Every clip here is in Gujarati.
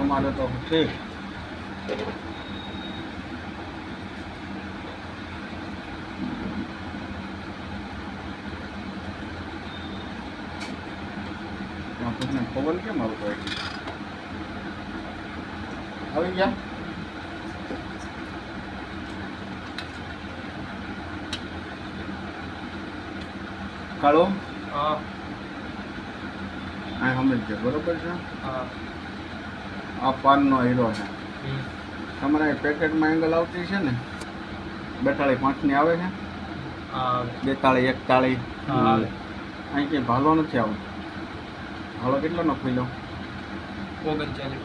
તમારે તો ઠીક. પવન કેમ આવતો હોય? આવી ગયા? કાળો હા આ સમજજો બરોબર છે. હા આ પાનનો હીરો છે. તમારે પેકેટમાં એંગલ આવતી છે ને 42.5 આવે છે. હા 42 41 હા અહીં કંઈ ભાલો નથી આવતો. ભાલો કેટલાનો ખુલ્યો? 39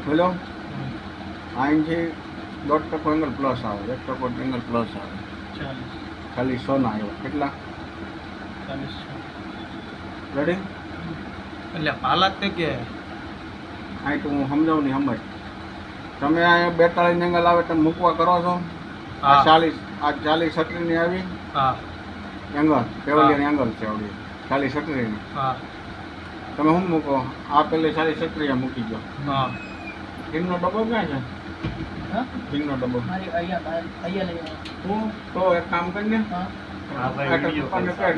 ખુલ્યો. અહીંથી 1.5 એંગલ પ્લસ આવે, 1 એંગલ પ્લસ આવે. 40 ખાલી 100 ના આવ્યો. કેટલા? 40 રેડી? એટલે પાલક તે કે અહીં તો હું સમજાવું નહીં સમજ. તમે અહીંયા 42 એંગલ આવે તમે મૂકવા કરો છો. આ હા 40 આ 40 સટરીની આવી હા એંગલ પેવલિયન એંગલ છે આવડી 40 સટરીની. હા તમે શું મૂકો? આ પેલી 40 સટરીએ મૂકી દો. હા હિંગનો ડબ્બો ક્યાં છે? હા હિંગનો ડબ્બો મારી અહીંયા લઈ હું તો એક કામ કરીને હા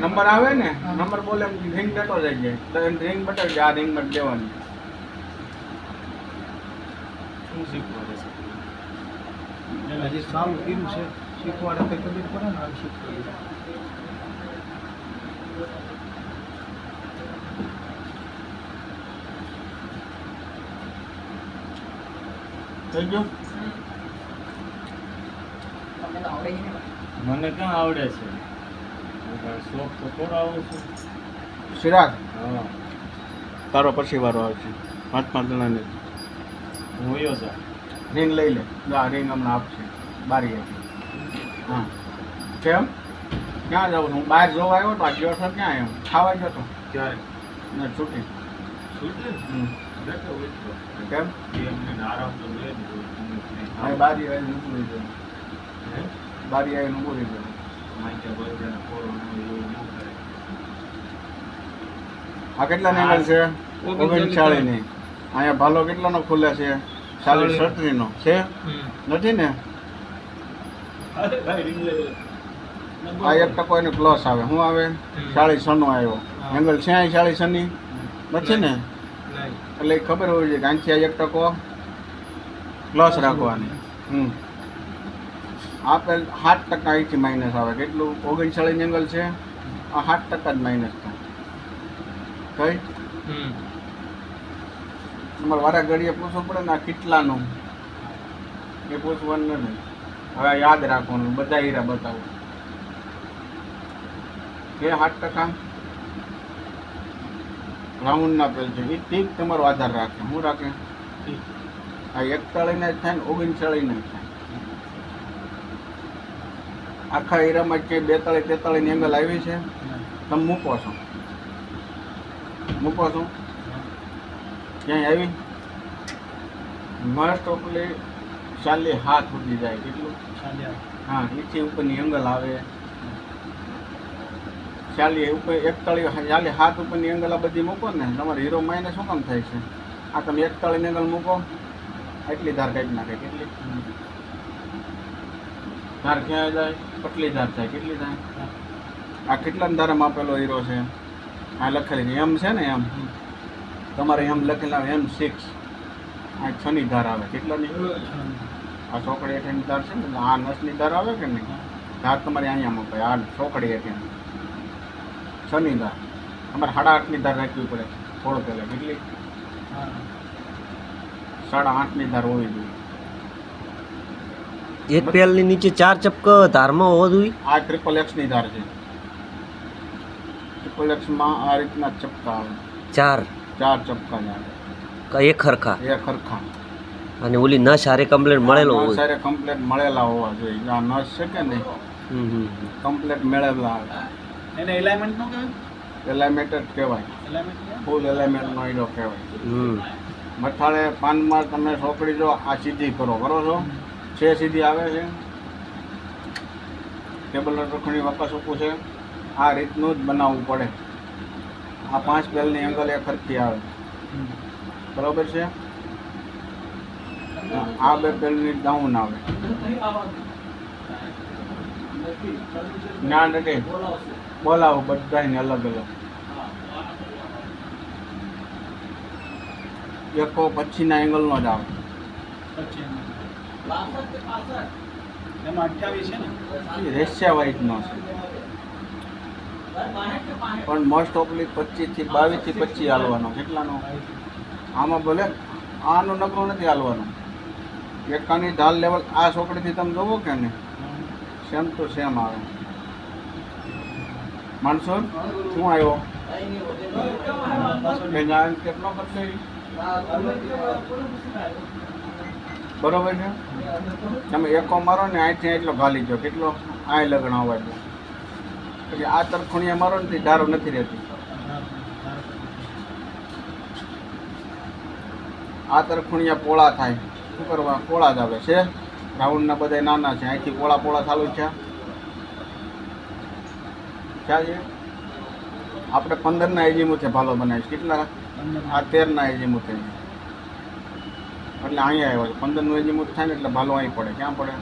નંબર આવે ને નંબર બોલે રિંગ બેઠો જાય છે તો એમ રિંગ બતાવી આ રિંગ માં દેવાની. શું શીખવાડે છે? હજી સારું કર્યું છે શીખવાડે તો ખબર પડે ને. આમ શીખવાડે થઈ ગયું? મને ક્યાં આવડે છે? શોખ તો થોડો આવું છું. સિરાગ હા તારો પછી વારો આવશે. 5 જણાને હું વયો જા. રિંગ લઈ લે. આ રિંગ હમણાં આપશે બારી હતી. હા કેમ ક્યાં જાઉં છું? હું બહાર જોવા આવ્યો તો આ ગયો છો ક્યાં એમ ખાવા ગયો તો ક્યારે ને છૂટી. છૂટે બેઠો હોય તો કેમ એમને આરામ તો લે જ હવે બારી આવીને મૂકી દે. હે બારી આવીને મૂકી દે. માઈકે બધાને ફોરો એવું ન કરે. આ કેટલાની એંગલ છે? 39 ની. અહીંયા ભાલો કેટલાનો ખુલે છે? 40 સટરીનો છે નથી ને? અરે ભાઈ રિંગ લે. આ 1% એનો પ્લસ આવે. શું આવે? 40 નો આવ્યો. એંગલ છે અહીં 40 ની નથી ને? નહીં એટલે એ ખબર હોવી જોઈએ કે અહીંથી આ 1% પ્લસ રાખવાની. આપેલ 7% અહીંથી માઇનસ આવે. કેટલું? 39 એંગલ છે. આ 7% જ માઇનસ થાય. કઈ તમારે વારા ઘડીએ પૂછવું પડે ને આ કેટલાનું એ પૂછવાનું નથી. હવે યાદ રાખવાનું. બધા હીરા બતાવો કે 7% રાઉન્ડ ના પેલ છે એ ઠીક તમારો આધાર રાખે. શું રાખે? આ 41 ને જ થાય ને 39 ને જ થાય. આખા હીરામાં કે 42-43 ની એંગલ આવી છે. તમે મૂકો છો ક્યાંય આવી? મસ્ત ઓપલી 40 હાથ ઉડી જાય. કેટલું? હા નીચે ઉપરની એંગલ આવે 40 ઉપર 41 હાથ ઉપરની એંગલ આ બધી મૂકો ને તમારે હીરો માઇનસ શું કામ થાય છે? આ તમે 41 ની એંગલ મૂકો એટલી ધાર કાઢી નાખે. કેટલી ધાર ક્યાં જાય? પટલી ધાર થાય. કેટલી થાય? આ કેટલા ધારમાં આપેલો હીરો છે? આ લખેલી એમ છે ને એમ તમારે એમ લખેલા M6 આ 6 ની ધાર આવે. કેટલાની? આ ચોકડી હેઠળની ધાર છે ને આ નસની ધાર આવે કે નહીં? ધાર તમારે અહીંયા મૂકાય. આ ચોકડી હેઠળ 6 ની ધાર તમારે 8.5 ની ધાર રાખવી પડે. થોડો પહેલાં કેટલી? 8.5 ની ધાર હોવી જોઈએ. એક પેલની નીચે 4 ચપક ધારમાં હોવો જોઈએ. આ XXX ની ધાર છે. XXX માં આ રીતના ચપકા આવે. 4 ચપકા જ આવે. એક ખરખા એ ખરખા. અને ઓલી નસ હારે કમ્પ્લેટ મળેલો હોય. સારે કમ્પ્લેટ મળેલા હોવા જોઈએ. આ નસ છે કે નહીં કમ્પ્લેટ મળેલા આવે. એને એલાઇનમેન્ટ નો કહેવાય? એલાઇમેન્ટ જ કહેવાય. એલાઇનમેન્ટ ફૂલ એલાઇમેન્ટનો હીરો કહેવાય. મથાળે પાનમાં તમે સોકડી જો આ સીધી કરો છો છે સીધી આવે છે. ટેબલ રખણી વાપસ ઊભું છે. આ રીતનું જ બનાવવું પડે. આ 5 બેલની એંગલ એ ખરખી આવે. બરોબર છે. આ બે પેલની ડાઉન આવે ના નથી બોલાવો બધાને અલગ અલગ એકો પછીના એંગલનો જ આવે. એમાં 28 છે ને રેશિયા વાઇઝનો છે પણ મોસ્ટ ઓફલી 25 થી 22 થી 25 હાલવાનો. કેટલાનો? આમાં ભલે આનું નકરું નથી હાલવાનું. એકાની ઢાલ લેવલ આ ચોકડીથી તમે જોવો કે ને સેમ ટુ સેમ આવે. માણસો શું આવ્યો કેટલો ખર્ચો બરોબર છે. તમે એકો મારો ને અહીંથી એટલો ઘાલી ગયો કેટલો આ લગણ આવવા દો પછી આ તરફુણીએ મારો ને ધારો નથી રહેતી. આ તરફુણીયા પોળા થાય શું કરવા? પોળા જ આવે છે. રાઉન્ડના બધા નાના છે. અહીંથી પોળા પોળા ચાલુ છે. ક્યાં છે? આપણે 15ના એજીમુથે ભાલો બનાવીશ. કેટલા? આ 13ના એજીમુથે એટલે અહીંયા આવ્યો છે. 15નું એજીમુથ થાય ને એટલે ભાલો અહીં પડે. ક્યાં પડે?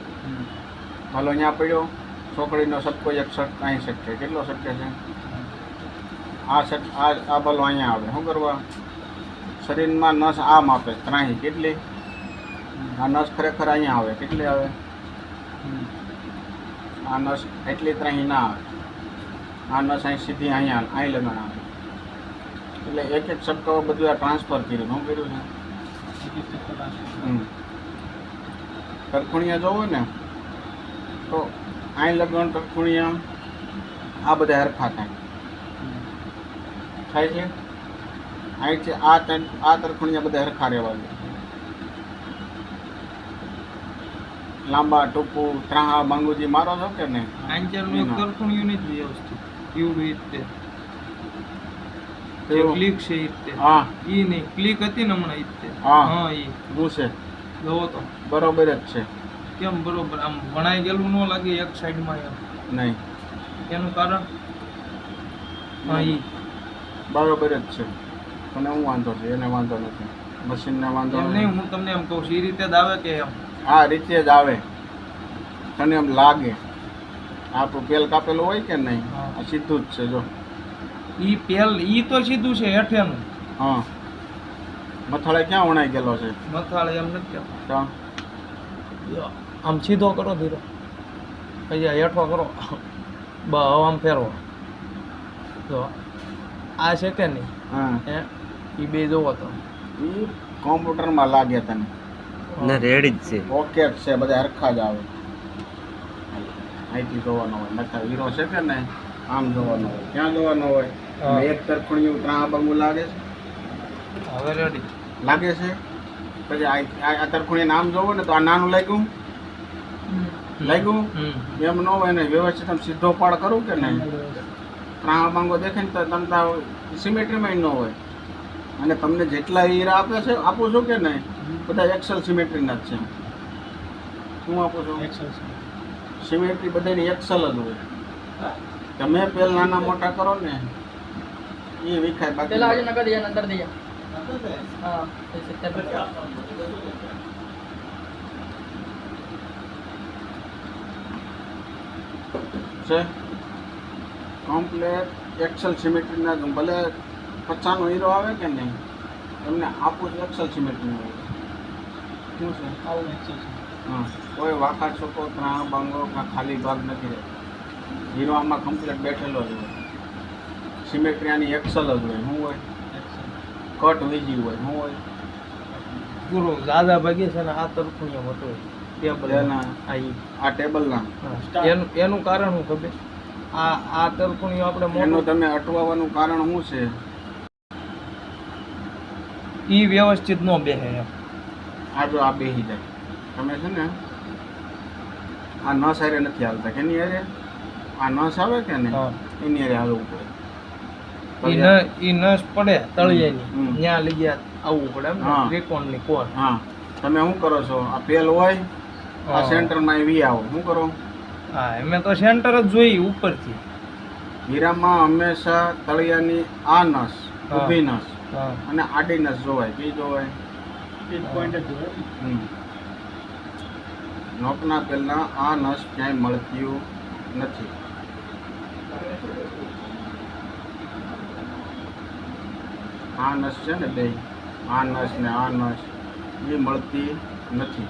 ભાલો અહીંયા પડ્યો. છોકરીનો સટકો એક સટ અહીં સટકે. કેટલો સટકે છે? આ સટ આ ભાલો અહીંયા આવે. શું કરવા? શરીરમાં નસ આ માપે ત્રાહી. કેટલી? આ નસ ખરેખર અહીંયા આવે. કેટલી આવે? આ નસ એટલી ત્રાહી ના આવે. આ નસ અહીં સીધી અહીંયા અહીં લગણ આવે. એટલે એક એક સટકો બધું આ ટ્રાન્સફર કર્યું. શું કર્યું છે? તરખુણિયા જોવો ને તો અહીં લગણ તરખુણિયા આ બધા હરખા થાય છે. અહીંથી આ તરખુણિયા બધા હરખા રહેવા દે. લાંબા ટૂંકું ત્રાહા બાંગુજી મારો છો કે નહીં? આંચરનું તરફુણિયું નથી વ્યવસ્થિત એવું રીતે ક્લિક છે ઈતે. હા ઈ નહીં ક્લિક હતી ને હમણાં ઈતે. હા ઈ શું છે? જોવો તો બરોબર જ છે. કેમ બરોબર આમ વણાઈ ગયેલું ન લાગે એક સાઈડમાં એમ. નહીં એનું કારણ હા ઈ બરોબર જ છે. મને હું વાંધો છે એને વાંધો નથી. મશીનને વાંધો એમ નહીં હું તમને એમ કહું છું એ રીતે જ આવે કે એમ આ રીતે જ આવે. તને એમ લાગે આપણું પેલ કાપેલું હોય કે નહીં? આ સીધું જ છે. જો ઈ પેલ ઈ તો સીધું છે હેઠેનું. હા મથાળે ક્યાં વણાઈ ગયેલો છે? મથાળે એમ નથી કહેતો. તો આમ સીધો કરો ધીરો અહીંયા હેઠો કરો બ આમ ફેરવો જો આ છે કે નહીં હા એ ઈ બે જોવો તો એ કોમ્પ્યુટરમાં લાગે તને ને રેડી જ છે. ઓકે જ છે. બધા હરખા જ આવે. અહીંથી જોવાનો હોય. નકર હીરો છે કે નહીં આમ જોવાનો હોય. ક્યાં જોવાનો હોય? એક તરફુણિયું ત્રાહ બંગુ લાગે છે. હવે રેડી લાગે છે. પછી આ તરફુણી નામ જોવો ને તો આ નાનું લાગ્યું લાગ્યું એમ ન હોય ને વ્યવસ્થિત આમ સીધો પાડ કરું કે નહીં ત્રાહ બાંગો દેખે ને તો તમતા સિમેટ્રીમાં ન હોય. અને તમને જેટલા હીરા આપે છે આપું છું કે નહીં બધા એક્સેલ સિમેટ્રીના જ છે. શું આપું છું? સિમેટ્રી બધાની એક્સેલ જ હોય. તમે પેલ નાના મોટા કરો ને એ વિખાય. બાકી છે કમ્પ્લેટ એક્સેલ સિમેટ્રીના ભલે 50નો હીરો આવે કે નહીં તમને આપું છું એક્સેલ સિમેટ્રીનો હીરો. શું છે? હા કોઈ વાંકા છોકો ત્રાહ બાંગો ખાલી ભાગ નથી રહેતો. હીરો આમાં કમ્પ્લેટ બેઠેલો જ હોય. સિમેટ્રી આની એક્સેલ જ હોય. શું હોય? કટ વીજી હોય. શું હોય? પૂરો દાદા ભાગે છે ને આ તરફું હતું ટેબલ એના આ ટેબલના એનું કારણ શું ખબર? આ તરફું આપણે એનું તમે અટવાવાનું કારણ શું છે? ઈ વ્યવસ્થિત ન બેહે એમ. આ જો આ બેસી જાય. તમે છે ને આ નસ હારે નથી હાલતા. કેની હારે? આ નસ આવે કે ને એની હારે હાલવું પડે. ઈ નસ પડે તળિયાની ત્યાં લઈ ગયા આવવું પડે એમ હા. ત્રિકોણની કોર. હા તમે શું કરો છો? આ પેલ હોય આ સેન્ટરમાં વી આવો. શું કરો? હા એમે તો સેન્ટર જ જોઈ ઉપરથી. હીરામાં હંમેશા તળિયાની આ નસ ઊભી નસ હા અને આડી નસ જોવાય કઈ જોવાય નોકના પહેલા આ નસ ક્યાંય મળતી નથી. આ નસ છે ને બે, આ નસ ને આ નસ એ મળતી નથી.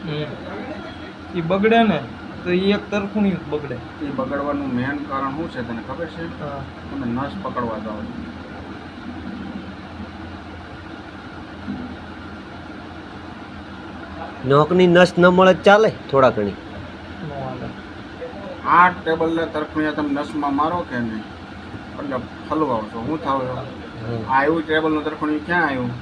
એ બગડે ને તો એ એક તરફુણી બગડે. એ બગડવાનું મેન કારણ શું છે તને ખબર છે? હા તમે નસ પકડવા જાઓ. નોકની નસ ન મળે તો ચાલે થોડા ઘણી. નો હાલે. આ ટેબલને તરફુણિયા તમે નસમાં મારો કે નહીં એટલે હલવાઓ છો. શું થાવ છો? આ આવ્યું ટેબલનું તરફુણિયું ક્યાં આવ્યું?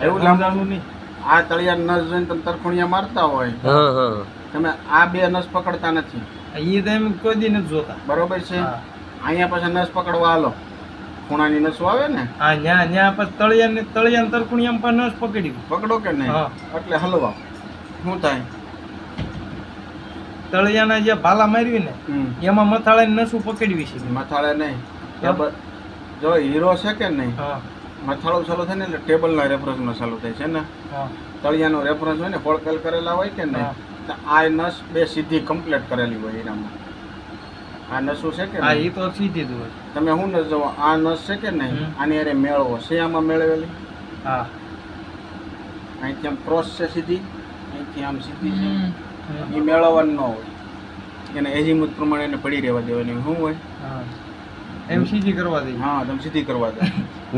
એવું લાંબાનું નહીં. આ તળિયા નસ જોઈને તમે તરફુણિયા મારતા હોય, હા હા તમે આ બે નસ પકડતા નથી. એ તો એમ કોઈ દી નથી જોતા. બરોબર છે. હા અહીંયા પછી નસ પકડવા હાલો, ખૂણાની નસો આવે ને હા ન્યા પછી તળિયા તરફુણી પણ નસ પકડી પકડો કે નહીં હા. એટલે હલવા. શું થાય? તળિયાના જે ભાલા મારવી ને એમાં મથાળાની નસું પકડવી છે. મથાળે નહીં. કેમ? જો હીરો છે કે નહીં, હા મથાળું ચાલુ થાય ને એટલે ટેબલના રેફરન્સમાં ચાલુ થાય છે ને. હા તળિયાનો રેફરન્સ હોય ને ફોડકેલ કરેલા હોય કે નહીં, હા. તો આ નસ બે સીધી કમ્પ્લીટ કરેલી હોય હીરામાં. આ નસું છે કે હા નહીં? એ તો સીધી જ હોય. તમે શું નસ જોવો? આ નસ છે કે નહીં, આની અરે મેળવો છે આમાં મેળવેલી. હા અહીંથી આમ ક્રોસ છે સીધી, અહીંથી આમ સીધી છે. એ મેળવવાનું ન હોય, એને એજીમુત પ્રમાણે એને પડી રહેવા દેવાની. શું હોય? હા એમ સીધી કરવા દે. હા, તમે સીધી કરવા દો.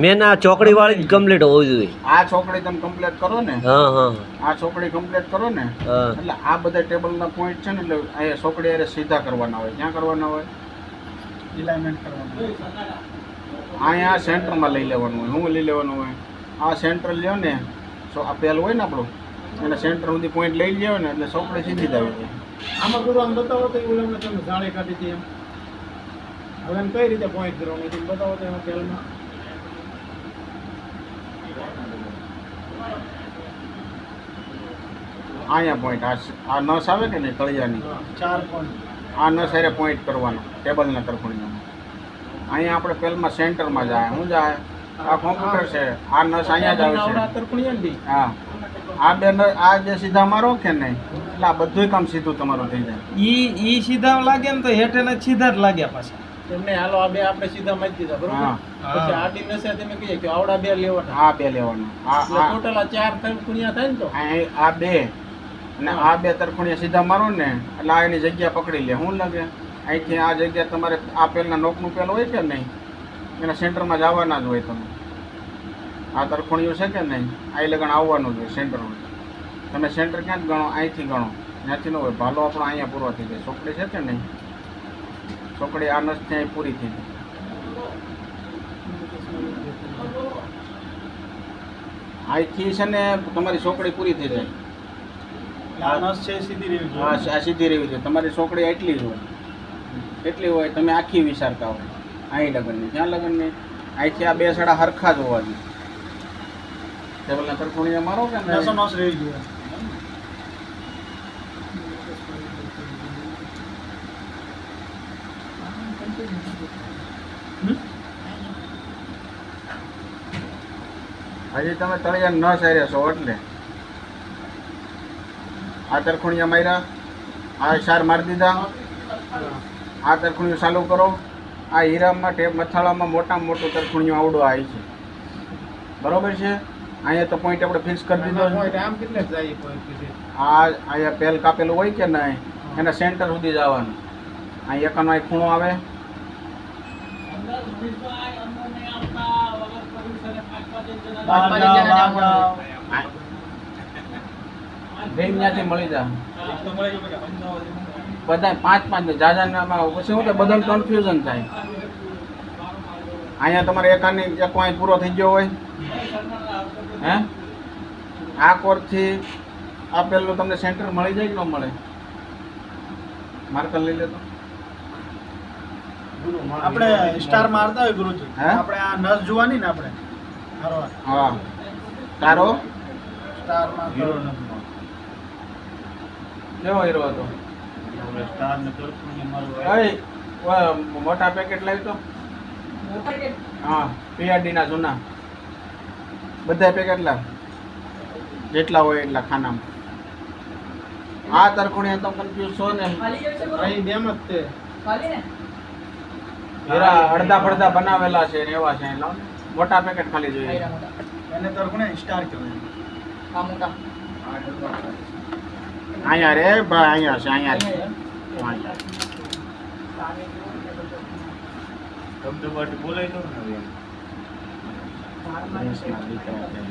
મેન આ ચોકડી વાળી જ કમ્પ્લીટ હોવી જોઈએ. આ ચોકડી તમે કમ્પ્લીટ કરો ને, હા હા આ ચોકડી કમ્પ્લીટ કરો ને હા એટલે આ બધા ટેબલના પોઈન્ટ છે ને એટલે અહીંયા ચોકડી હારે સીધા કરવાના હોય. ક્યાં કરવાના હોય? એલાઇનમેન્ટ કરવાનું. અહીંયા સેન્ટરમાં લઈ લેવાનું હોય. શું લઈ લેવાનું હોય? આ સેન્ટર લ્યો ને, આ પેલ હોય ને આપણું, એને સેન્ટર સુધી પોઈન્ટ લઈ લ્યો ને એટલે ચોકડી સીધી જ આવી જાય. આમાં ગુરુ આમ બતાવો તો એવું એમને તમે જાણે કાઢી હતી એમ. હવે એમ કઈ રીતે પોઈન્ટ કરવાનું છે બતાવો તો એમાં પહેલમાં. અહીંયા પોઈન્ટ આ નસ આવે કે નહીં તળિયાની, 4 પોઈન્ટ. આ નસ હારે પોઈન્ટ કરવાનો ટેબલના તરફુણીમાં. અહીંયા આપણે પેલમાં સેન્ટરમાં જાય. શું જાય? આ કોમ્પ્યુટર છે. આ નસ અહીંયા જ આવે આવડા છે. તરફુણિયા ને હા, આ બે નસ આ જે સીધા મારો કે નહીં એટલે આ બધું કામ સીધું તમારું થઈ જાય. ઈ સીધા લાગે ને તો હેઠેના સીધા જ લાગ્યા પાછા. એમને હાલો આ બે આપણે સીધા મારી દીધા બરોબર. હા. પછી આડી નસે તમે કહીએ કે આવડા બે લેવાના. આ બે લેવાનું. એટલે ટોટલ આ 4 તરફુણિયા થાય ને તો આ બે અને આ બે તરફુણીયા સીધા મારો ને એટલે આ એની જગ્યા પકડી લે. શું લાગે? અહીંથી આ જગ્યા તમારે આ પેલના નોકનું પેલ હોય કે નહીં એના સેન્ટરમાં જ આવવાના જ હોય. તમે આ તરફુણીયું છે કે નહીં આ લગન આવવાનું જ હોય સેન્ટરમાં. તમે સેન્ટર ક્યાં જ ગણો? અહીંથી ગણો, ત્યાંથી ન હોય. ભાલો આપણો અહીંયા પૂરો થઈ જાય. ચોકડી છે કે નહીં, ચોકડી આ નસ ત્યાં પૂરી થઈ જાય. અહીંથી છે ને તમારી ચોકડી પૂરી થઈ જાય. આ નસ છે સીધી રહેવી જોઈએ. હા, આ સીધી રહેવી છે. તમારી ચોકડી એટલી જ હોય, એટલી હોય. તમે આખી વિચારતા હોય અહીં લગ્નની, ત્યાં લગ્નની. અહીંથી આ બે સડા હરખા જ હોવા જોઈએ. ટેબલના તરફુણીયા મારો કે નહીં? નસો નસ રહેવી જોઈએ. હજી તમે તળિયા ન સાર્યા છો એટલે આ તરફુણીયા માર્યા, આ સાર મારી દીધા. આ તરફુણીયું ચાલુ કરો. આ હીરામાં મથાળામાં મોટામાં મોટું તરફુણીયું આવડું આવી છે. બરોબર છે. અહીંયા તો પોઈન્ટ આપણે ફિક્સ કરી દીધો છે. પોઈન્ટ આમ કેટલે જાય પોઈન્ટ કીધે. આ અહીંયા પેલ કાપેલું હોય કે નહીં એના સેન્ટર સુધી જવાનું. અહીં એકનો અહીં ખૂણો આવે. ભેમ ત્યાંથી મળી જાય બધા 5-5 ને જાજામાં. પછી શું થાય? બધાને કન્ફ્યુઝન થાય. અહીંયા તમારે એકાની એક અહીં પૂરો થઈ ગયો હોય હે, આ કોરથી આ પેલું તમને સેન્ટર મળી જાય કે ન મળે? માર્કર લઈ લેતો. આપણે સ્ટાર મારતા હોય ગુરુજી, હે? આપણે આ નસ જોવાની ને આપણે હારો હા, તારો સ્ટાર મારતો કેવો હીરો હતો? સ્ટાર ને તરફુણિયા મારવા. ઓય, ઓય, મોટા પેકેટ લાવી તો હા પીઆરડી ના જૂના બધા પેકેટ લા જેટલા હોય એટલા ખાનામાં આ તરખુણી તો કન્ફ્યુઝ છો ને અહીં બેમ જ તે હીરા અડધા પડધા બનાવેલા છે ને એવા છે લાવ ને. મોટા પેકેટ ખાલી જોઈએ એને તરફને સ્ટાર કહેવાય. અહીંયા રે ભાઈ અહીંયા છે અહીંયા છે. અહીંયા. દેશના દીકરા છે.